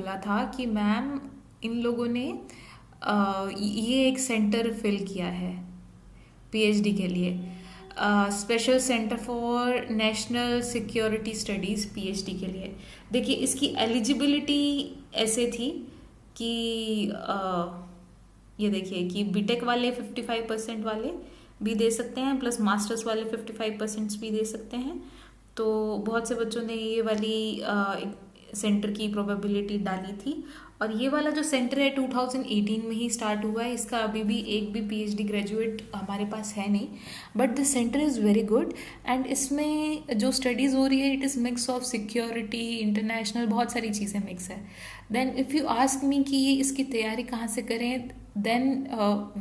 बोला था कि मैम इन लोगों ने ये एक सेंटर फिल किया है पीएचडी के लिए, special centre for national security studies PhD के लिए। देखिए इसकी एलिजिबिलिटी ऐसे थी कि ये देखिए कि बीटेक वाले 55% वाले भी दे सकते हैं, प्लस मास्टर्स वाले 55% भी दे सकते हैं। तो बहुत से बच्चों ने ये वाली सेंटर की प्रोबेबिलिटी डाली थी। और ये वाला जो सेंटर है 2018 में ही स्टार्ट हुआ है, इसका अभी भी एक भी पीएचडी ग्रेजुएट हमारे पास है नहीं, but the centre is very good. And इसमें जो स्टडीज़ हो रही है it is mix of security, international, बहुत सारी चीज़ें मिक्स है। Then if you ask me कि ये इसकी तैयारी कहाँ से करें, देन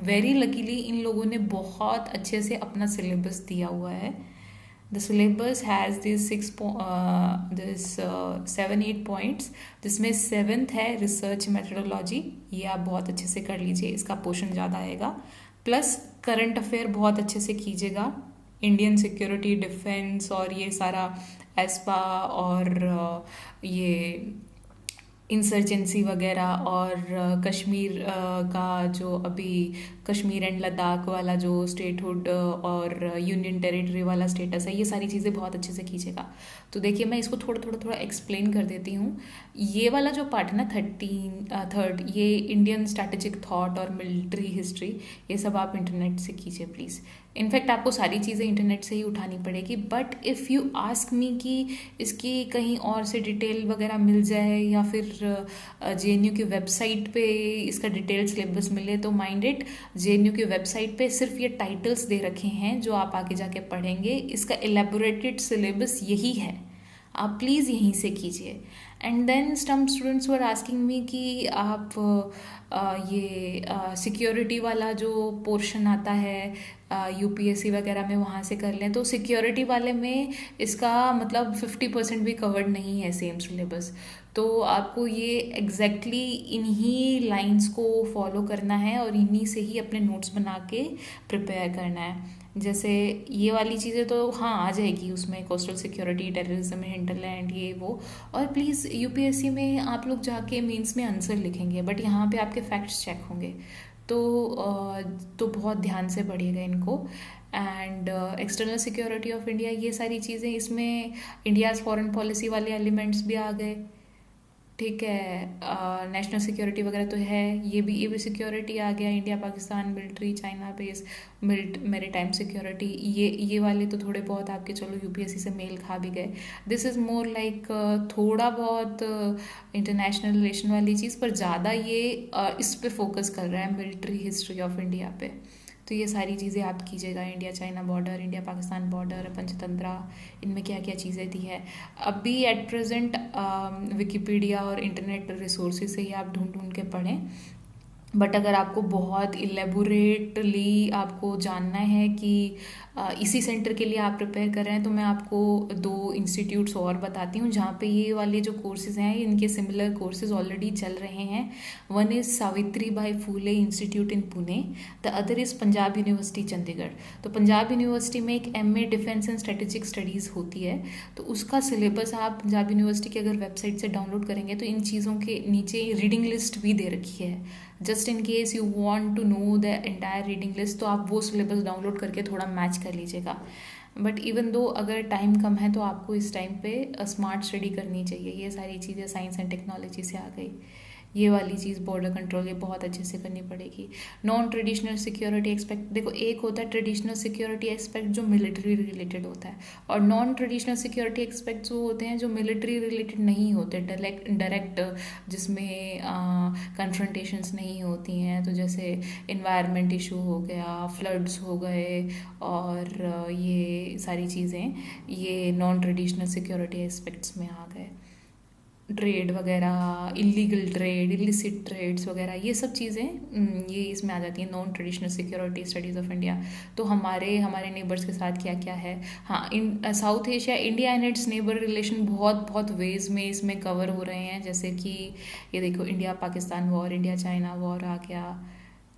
वेरी लकीली इन लोगों ने बहुत अच्छे से अपना सिलेबस दिया हुआ है। The syllabus has these 7-8 points, जिसमें 7th है रिसर्च मेथडोलॉजी। ये आप बहुत अच्छे से कर लीजिए, इसका पोर्शन ज़्यादा आएगा। प्लस करंट अफेयर बहुत अच्छे से कीजिएगा, इंडियन सिक्योरिटी, डिफेंस और ये सारा एस्पा और ये इंसर्जेंसी वगैरह, और कश्मीर का जो अभी कश्मीर एंड लद्दाख वाला जो स्टेटहुड और यूनियन टेरिटरी वाला स्टेटस है, ये सारी चीज़ें बहुत अच्छे से कीजिएगा। तो देखिए मैं इसको थोड़ा एक्सप्लेन कर देती हूँ। ये वाला जो पार्ट है ना 3rd, ये इंडियन स्ट्रैटेजिक थॉट और मिलिट्री हिस्ट्री, ये सब आप इंटरनेट से कीजिए प्लीज़। इनफैक्ट आपको सारी चीज़ें इंटरनेट से ही उठानी पड़ेगी, but if you ask me कि इसकी कहीं और से डिटेल वगैरह मिल जाए या फिर जेएनयू की वेबसाइट पे इसका डिटेल सिलेबस मिले, तो माइंड इट, जेएनयू की वेबसाइट पे सिर्फ ये टाइटल्स दे रखे हैं जो आप आगे जाके पढ़ेंगे। इसका एलेबोरेटेड सिलेबस यही है, आप प्लीज़ यहीं से कीजिए। And then some students were asking me कि आप ये सिक्योरिटी वाला जो पोर्शन आता है यूपीएससी वगैरह में, वहाँ से कर लें। तो सिक्योरिटी वाले में इसका मतलब 50% भी कवर्ड नहीं है सेम सिलेबस। तो आपको ये एग्जैक्टली इन्हीं लाइंस को फॉलो करना है और इन्हीं से ही अपने नोट्स बना के प्रिपेयर करना है। जैसे ये वाली चीज़ें तो हाँ आ जाएगी उसमें, कोस्टल सिक्योरिटी, टेररिज्म, हिंटरलैंड, ये वो। और प्लीज़ यूपीएससी में आप लोग जाके मेंस में आंसर लिखेंगे, बट यहाँ पे आपके फैक्ट्स चेक होंगे, तो बहुत ध्यान से पढ़िएगा इनको। And external security of India, ये सारी चीज़ें, इसमें इंडियाज़ फॉरेन पॉलिसी वाले एलिमेंट्स भी आ गए, ठीक है। नेशनल सिक्योरिटी वगैरह तो है, ये भी सिक्योरिटी आ गया, India Pakistan military, China base, maritime security, ये वाले तो थोड़े बहुत आपके चलो यूपीएससी से मेल खा भी गए। दिस इज़ मोर लाइक थोड़ा बहुत इंटरनेशनल रिलेशन वाली चीज़, पर ज़्यादा ये इस पे फोकस कर रहा है, मिलिट्री हिस्ट्री ऑफ इंडिया पे। तो ये सारी चीज़ें आप कीजिएगा, India China border, India Pakistan border, Panchatantra, इनमें क्या क्या चीज़ें थी है। अभी एट प्रेजेंट विकिपीडिया और इंटरनेट रिसोर्सेज से ही आप ढूंढ के पढ़ें। बट अगर आपको बहुत इलेबोरेटली आपको जानना है कि इसी सेंटर के लिए आप प्रिपेयर कर रहे हैं, तो मैं आपको 2 इंस्टीट्यूट्स और बताती हूँ जहाँ पे ये वाले जो कोर्सेज़ हैं, इनके सिमिलर कोर्सेज़ ऑलरेडी चल रहे हैं। One is Savitri by Phule institute in Pune, the other is Punjab university Chandigarh. तो पंजाब यूनिवर्सिटी में एक MA defence and strategic studies होती है, तो उसका सिलेबस आप पंजाब यूनिवर्सिटी की अगर वेबसाइट से डाउनलोड करेंगे तो इन चीज़ों के नीचे रीडिंग लिस्ट भी दे रखी है, just in case you want to know the entire reading list, तो आप वो सिलेबस डाउनलोड करके थोड़ा मैच कर लीजिएगा। बट इवन दो अगर टाइम कम है तो आपको इस टाइम पे स्मार्ट स्टडी करनी चाहिए। ये सारी चीज़ें साइंस एंड टेक्नोलॉजी से आ गई। ये वाली चीज़ बॉर्डर कंट्रोल, ये बहुत अच्छे से करनी पड़ेगी। नॉन ट्रेडिशनल सिक्योरिटी एक्सपेक्ट, देखो एक होता है ट्रेडिशनल सिक्योरिटी एक्सपेक्ट जो मिलिट्री रिलेटेड होता है, और नॉन ट्रेडिशनल सिक्योरिटी एक्सपेक्ट्स वो होते हैं जो मिलिट्री रिलेटेड नहीं होते, डायरेक्ट जिसमें कन्फ्रंटेशंस नहीं होती हैं। तो जैसे इन्वायरमेंट इशू हो गया, फ्लड्स हो गए, और ये सारी चीज़ें ये नॉन ट्रेडिशनल सिक्योरिटी एस्पेक्ट्स में आ गए। ट्रेड वगैरह, इलीगल ट्रेड, इलिसिट ट्रेड्स वगैरह, ये सब चीज़ें ये इसमें आ जाती हैं non traditional security studies of India. तो हमारे नेबर्स के साथ क्या क्या है, हाँ, in South Asia, India and its neighbour relation बहुत वेज में इसमें कवर हो रहे हैं। जैसे कि ये देखो, India Pakistan war, India China war आ गया,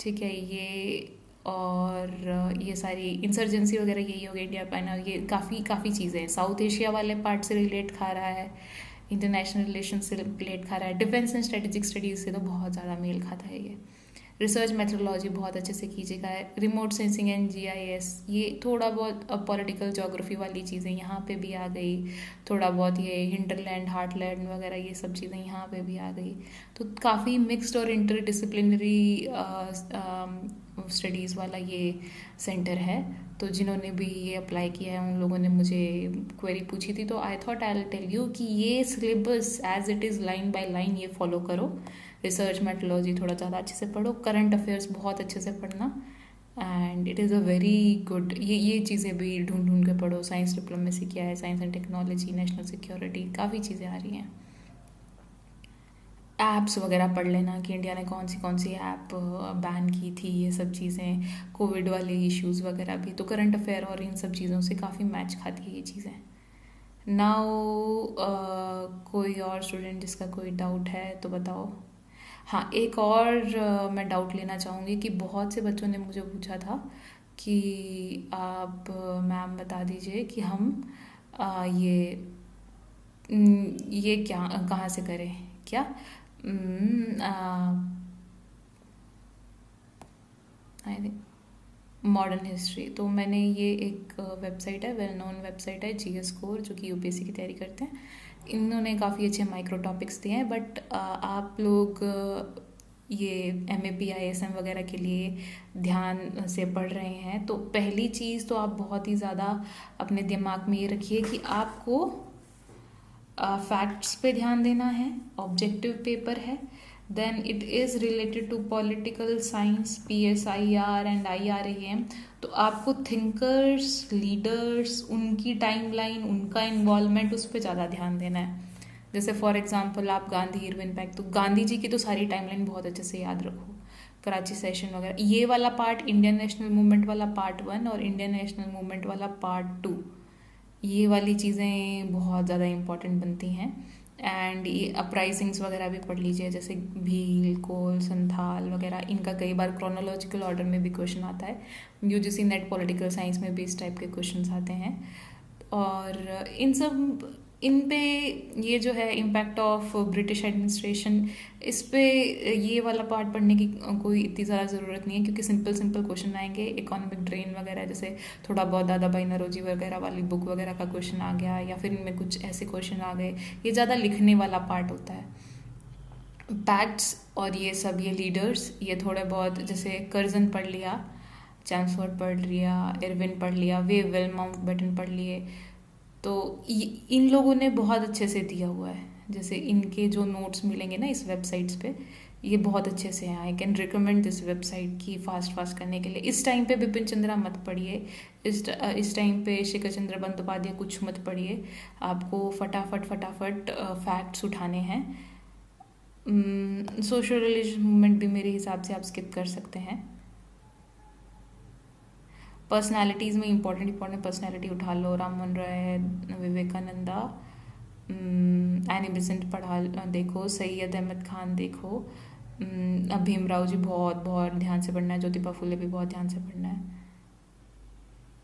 ठीक है, ये और ये सारी इंसर्जेंसी वगैरह यही हो गई, इंडिया पाकिस्तान, ये काफ़ी चीज़ें हैं, साउथ एशिया वाले पार्ट से रिलेट खा रहा है। इंटरनेशनल रिलेशन से प्लेट खा रहा है, डिफेंस एंड स्ट्रेटेजिक स्टडीज़ से तो बहुत ज़्यादा मेल खाता है ये। रिसर्च मेथोडोलॉजी बहुत अच्छे से कीजिएगा। रिमोट सेंसिंग एंड जीआईएस, ये थोड़ा बहुत अब पॉलिटिकल जोग्राफी वाली चीज़ें यहाँ पे भी आ गई, थोड़ा बहुत ये हिंटरलैंड हार्टलैंड वगैरह ये सब चीज़ें यहाँ पे भी आ गई। तो काफ़ी मिक्स्ड और इंटरडिसिप्लिनरी स्टडीज़ वाला ये सेंटर है। तो जिन्होंने भी ये अप्लाई किया है उन लोगों ने मुझे क्वेरी पूछी थी, तो I thought I will tell you कि ये syllabus as it is line by line ये फॉलो करो। रिसर्च मेथोडोलॉजी थोड़ा ज़्यादा अच्छे से पढ़ो, करंट अफेयर्स बहुत अच्छे से पढ़ना, and it is a very good, ये चीज़ें भी ढूंढ ढूंढ के पढ़ो। साइंस डिप्लोमेसी क्या है, science and technology, national security, काफ़ी चीज़ें आ रही हैं। ऐप्स वगैरह पढ़ लेना कि इंडिया ने कौन सी ऐप बैन की थी, ये सब चीज़ें, कोविड वाले इश्यूज़ वगैरह भी, तो करंट अफेयर और इन सब चीज़ों से काफ़ी मैच खाती है ये चीज़ें। नाउ कोई और स्टूडेंट जिसका कोई डाउट है तो बताओ। हाँ, एक और मैं डाउट लेना चाहूँगी कि बहुत से बच्चों ने मुझे पूछा था कि आप मैम बता दीजिए कि हम ये क्या कहाँ से करें, क्या आई थिंक मॉडर्न हिस्ट्री। तो मैंने ये एक वेबसाइट है, वेल नोन वेबसाइट है जीएस कोर, जो कि यूपीएससी की तैयारी करते हैं। इन्होंने काफ़ी अच्छे माइक्रो टॉपिक्स दिए हैं, बट आप लोग ये MAPISM वगैरह के लिए ध्यान से पढ़ रहे हैं तो पहली चीज़ तो आप बहुत ही ज़्यादा अपने दिमाग में ये रखिए कि आपको फैक्ट्स पे ध्यान देना है, ऑब्जेक्टिव पेपर है, then it is related to political science, PSIR and IRAM। तो आपको थिंकर्स, लीडर्स, उनकी टाइमलाइन, उनका इन्वॉल्वमेंट, उस पर ज़्यादा ध्यान देना है। जैसे फॉर एग्जांपल आप गांधी, इरविन पेक, तो गांधी जी की तो सारी टाइमलाइन बहुत अच्छे से याद रखो, कराची सेशन वगैरह, ये वाला पार्ट, इंडियन नेशनल मूवमेंट वाला पार्ट 1 और इंडियन नेशनल मूवमेंट वाला पार्ट 2, ये वाली चीज़ें बहुत ज़्यादा इम्पॉर्टेंट बनती हैं। एंड ये अपराइजिंग्स वगैरह भी पढ़ लीजिए, जैसे भील, कोल, संथाल वगैरह, इनका कई बार क्रोनोलॉजिकल ऑर्डर में भी क्वेश्चन आता है। UGC नेट पॉलिटिकल साइंस में भी इस टाइप के क्वेश्चन आते हैं। और इन पे ये जो है इम्पैक्ट ऑफ ब्रिटिश एडमिनिस्ट्रेशन, इस पे ये वाला पार्ट पढ़ने की कोई इतनी ज़्यादा ज़रूरत नहीं है, क्योंकि सिंपल सिंपल क्वेश्चन आएंगे। इकोनॉमिक ड्रेन वगैरह, जैसे थोड़ा बहुत दादा भाई नौरोजी वगैरह वाली बुक वगैरह का क्वेश्चन आ गया, या फिर इनमें कुछ ऐसे क्वेश्चन आ गए, ये ज़्यादा लिखने वाला पार्ट होता है। पैक्ट्स और ये सब, ये लीडर्स, ये थोड़े बहुत, जैसे कर्जन पढ़ लिया, चैम्सफोर्ड पढ़ लिया, इरविन पढ़ लिया, वेल माउंटबेटन पढ़ लिए, तो इन लोगों ने बहुत अच्छे से दिया हुआ है। जैसे इनके जो नोट्स मिलेंगे ना इस वेबसाइट्स पे, ये बहुत अच्छे से हैं। I can recommend this website की फास्ट करने के लिए। इस टाइम पे बिपिन चंद्रा मत पढ़िए, इस टाइम पे शिखर चंद्र बंदोपाध्याय कुछ मत पढ़िए, आपको फटाफट फैक्ट्स उठाने हैं। सोशल रिलीजियस मूवमेंट भी मेरे हिसाब से आप स्किप कर सकते हैं। पर्सनालिटीज़ में इंपॉर्टेंट पर्सनालिटी उठा लो, राम मोहन राय, विवेकानंदा, एनी बेसेंट पढ़ा देखो, सैयद अहमद खान देखो, भीमराव जी बहुत बहुत ध्यान से पढ़ना है, ज्योतिबा फुले भी बहुत ध्यान से पढ़ना है।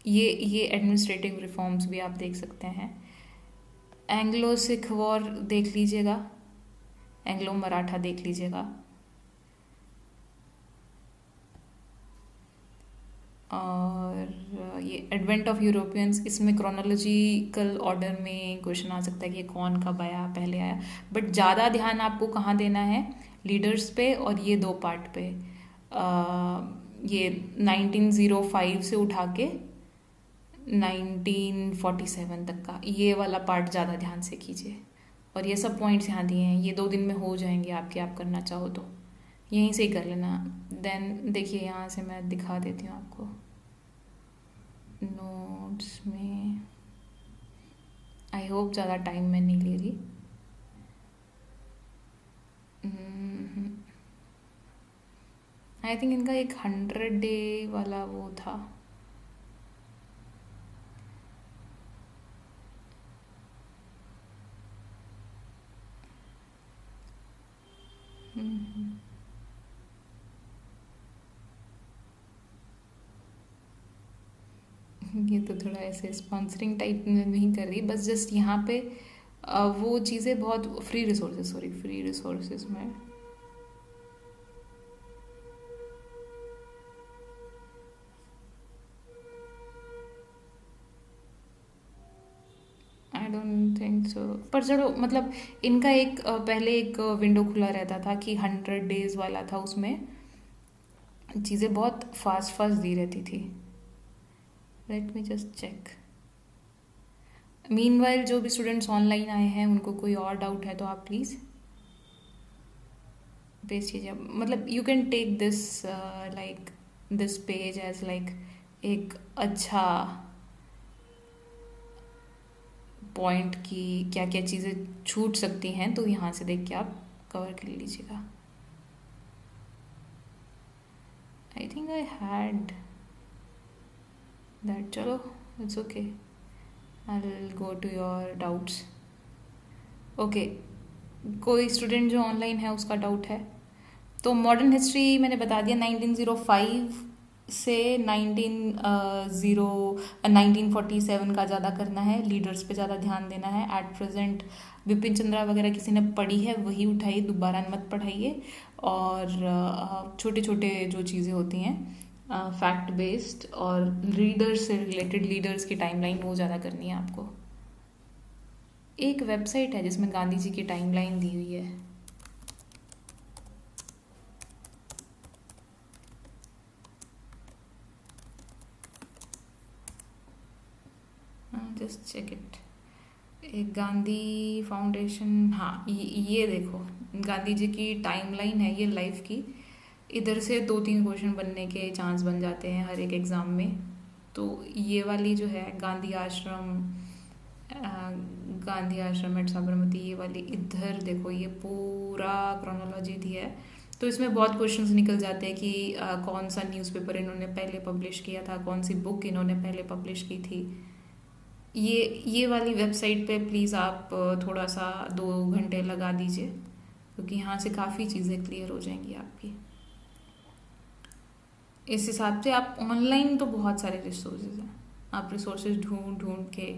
ये एडमिनिस्ट्रेटिव रिफॉर्म्स भी आप देख सकते हैं। एंग्लो सिख वॉर देख लीजिएगा, एंग्लो मराठा देख लीजिएगा, और ये एडवेंट ऑफ यूरोपियंस, इसमें क्रोनोलॉजिकल ऑर्डर में क्वेश्चन आ सकता है कि ये कौन कब आया, पहले आया, बट ज़्यादा ध्यान आपको कहाँ देना है, लीडर्स पे और ये दो पार्ट पे। ये 1905 से उठा के 1947 तक का ये वाला पार्ट ज़्यादा ध्यान से कीजिए, और ये सब पॉइंट्स यहाँ दिए हैं, ये 2 दिन में हो जाएंगे आपके, आप करना चाहो तो यहीं से ही कर लेना। देन देखिए यहाँ से मैं दिखा देती हूँ आपको नोट्स में, आई होप ज़्यादा टाइम मैं नहीं ले रही। आई थिंक इनका एक 100 डे वाला वो था। ये तो थोड़ा ऐसे स्पॉन्सरिंग टाइप में नहीं कर रही, बस जस्ट यहाँ पे वो चीज़ें बहुत फ्री रिसोर्सेज में। आई डोंट थिंक सो, पर चलो मतलब इनका एक पहले एक विंडो खुला रहता था कि 100 डेज वाला था, उसमें चीज़ें बहुत फास्ट फास्ट दी रहती थी। Let me just check. Meanwhile जो भी स्टूडेंट्स ऑनलाइन आए हैं उनको कोई और डाउट है तो आप प्लीज़ पेश कीजिए। मतलब you can take this like this page as like एक अच्छा पॉइंट की क्या क्या चीज़ें छूट सकती हैं, तो यहाँ से देख के आप कवर कर लीजिएगा। I think I had that, चलो it's okay, I will go to your doubts. Okay, कोई स्टूडेंट जो ऑनलाइन है उसका डाउट है तो मॉडर्न हिस्ट्री मैंने बता दिया 1905 से 1947 का ज़्यादा करना है, लीडर्स पे ज़्यादा ध्यान देना है। एट प्रेजेंट विपिन चंद्रा वगैरह किसी ने पढ़ी है वही उठाइए, दोबारा मत पढ़ाइए। और छोटे छोटे जो चीज़ें होती हैं फैक्ट बेस्ड और लीडर्स से रिलेटेड, लीडर्स की टाइमलाइन वो ज़्यादा करनी है आपको। एक वेबसाइट है जिसमें गांधी जी की टाइमलाइन दी हुई है, जस्ट चेक इट। एक गांधी फाउंडेशन, हाँ ये देखो गांधी जी की टाइमलाइन है ये लाइफ की। इधर से 2-3 क्वेश्चन बनने के चांस बन जाते हैं हर एक एग्ज़ाम में। तो ये वाली जो है गांधी आश्रम एट साबरमती, ये वाली इधर देखो ये पूरा क्रोनोलॉजी दी है। तो इसमें बहुत क्वेश्चंस निकल जाते हैं कि कौन सा न्यूज़पेपर इन्होंने पहले पब्लिश किया था, कौन सी बुक इन्होंने पहले पब्लिश की थी। ये वाली वेबसाइट पे प्लीज़ आप थोड़ा सा 2 घंटे लगा दीजिए, क्योंकि यहाँ से काफ़ी चीज़ें क्लियर हो जाएंगी आपकी। इस हिसाब से आप ऑनलाइन तो बहुत सारे रिसोर्सेज हैं, आप रिसोर्सेज ढूंढ ढूंढ के,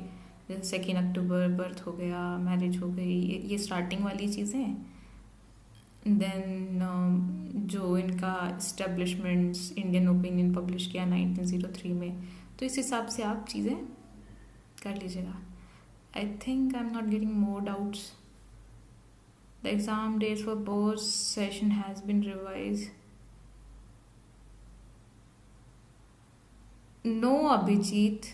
जैसे 2 अक्टूबर बर्थ हो गया, मैरिज हो गई, ये स्टार्टिंग वाली चीज़ें हैं। देन जो इनका इस्टेब्लिशमेंट्स इंडियन ओपिनियन पब्लिश किया 1903 में, तो इस हिसाब से आप चीज़ें कर लीजिएगा। I think I am not getting more doubts. The exam days for both session has been revise. No Abhijit,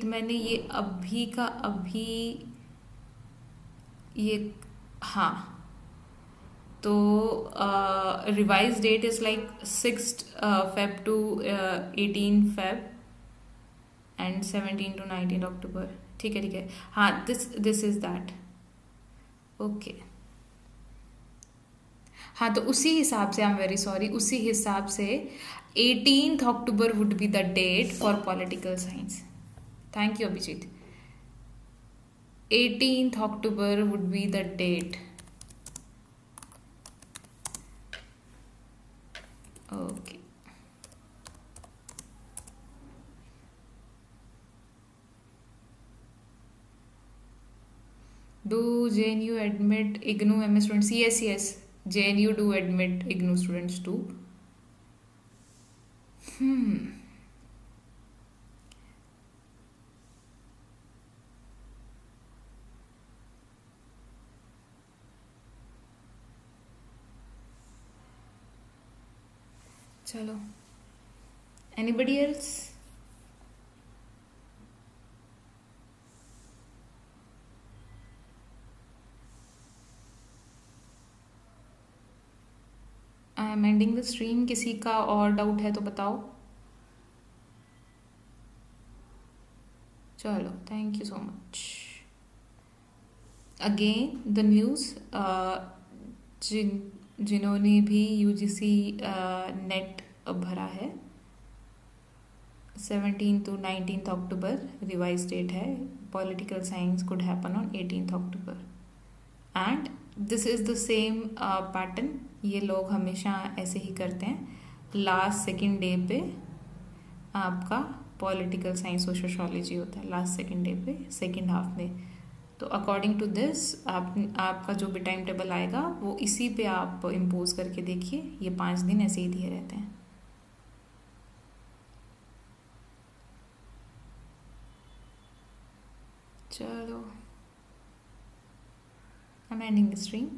मैंने ये अभी का अभी ये, हाँ तो revise date is like 6 Feb to 18 Feb and 17 to 19 October। ठीक है, हाँ दिस इज दैट, ओके। हाँ तो उसी हिसाब से, आई एम वेरी सॉरी, उसी हिसाब से 18th October would be the date for political science. Thank you Abhijit. 18th October would be the date. Okay. Do JNU admit IGNOU MA students? Yes. JNU do admit IGNOU students too. चलो, anybody else? I am ending the stream. किसी का और doubt है तो बताओ। चलो, thank you so much. Again the news, जिन्होंने भी UGC नेट भरा है 17 to 19 October रिवाइज डेट है। Political science could happen on 18 October and this is the same pattern. ये लोग हमेशा ऐसे ही करते हैं, लास्ट सेकेंड डे पे आपका पॉलिटिकल साइंस और सोशोलॉजी होता है लास्ट सेकेंड डे पे, सेकेंड हाफ में। तो अकॉर्डिंग टू दिस आपका जो भी टाइम टेबल आएगा वो इसी पे आप इम्पोज करके देखिए, ये 5 दिन ऐसे ही दिए रहते हैं। चलो, I am ending the stream.